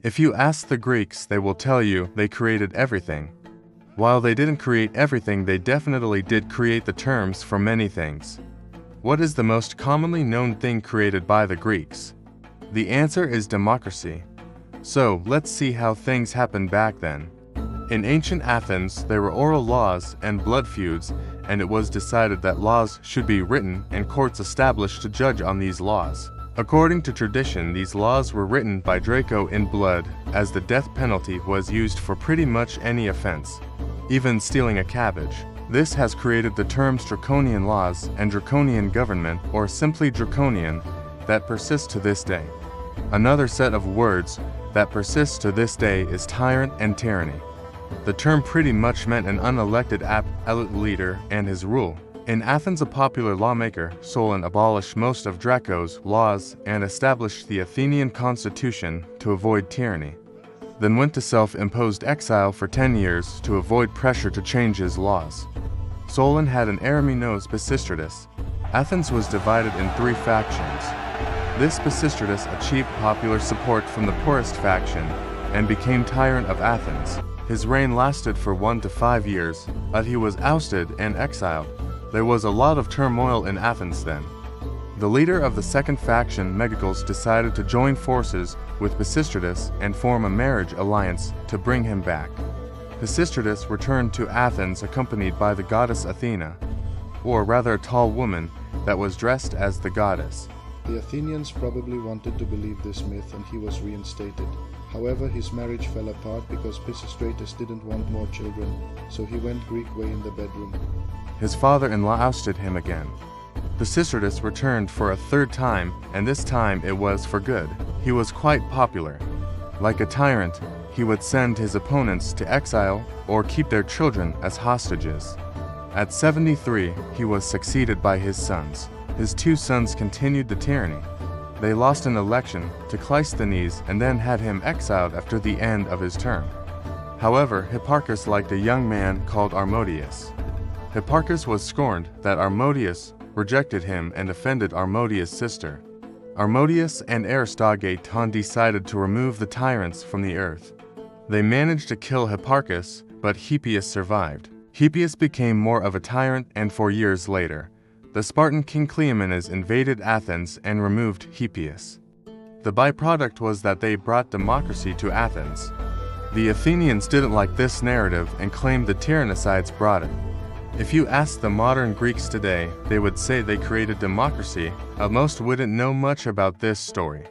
If you ask the Greeks, they will tell you they created everything. While they didn't create everything, they definitely did create the terms for many things. What is the most commonly known thing created by the Greeks? The answer is democracy. So, let's see how things happened back then. In ancient Athens, there were oral laws and blood feuds, and it was decided that laws should be written and courts established to judge on these laws. According to tradition, these laws were written by Draco in blood, as the death penalty was used for pretty much any offense, even stealing a cabbage. This has created the terms draconian laws and draconian government, or simply draconian, that persist to this day. Another set of words that persists to this day is tyrant and tyranny. The term pretty much meant an unelected absolute leader and his rule. In Athens, a popular lawmaker, Solon, abolished most of Draco's laws and established the Athenian constitution to avoid tyranny, then went to self-imposed exile for 10 years to avoid pressure to change his laws. Solon had an enemy known as Pisistratus. Athens was divided in 3 factions. This Pisistratus achieved popular support from the poorest faction and became tyrant of Athens. His reign lasted for 1 to 5 years, but he was ousted and exiled. There was a lot of turmoil in Athens then. The leader of the second faction, Megacles, decided to join forces with Pisistratus and form a marriage alliance to bring him back. Pisistratus returned to Athens accompanied by the goddess Athena, or rather a tall woman that was dressed as the goddess. The Athenians probably wanted to believe this myth and he was reinstated. However, his marriage fell apart because Pisistratus didn't want more children, so he went Greek way in the bedroom. His father-in-law ousted him again. Pisistratus returned for a 3rd time, and this time it was for good. He was quite popular. Like a tyrant, he would send his opponents to exile or keep their children as hostages. At 73, he was succeeded by his sons. His 2 sons continued the tyranny. They lost an election to Cleisthenes and then had him exiled after the end of his term. However, Hipparchus liked a young man called Harmodius. Hipparchus was scorned that Harmodius rejected him and offended Harmodius' sister. Harmodius and Aristogiton decided to remove the tyrants from the earth. They managed to kill Hipparchus, but Hippias survived. Hippias became more of a tyrant, and 4 years later, the Spartan king Cleomenes invaded Athens and removed Hippias. The byproduct was that they brought democracy to Athens. The Athenians didn't like this narrative and claimed the tyrannicides brought it. If you ask the modern Greeks today, they would say they created democracy, but most wouldn't know much about this story.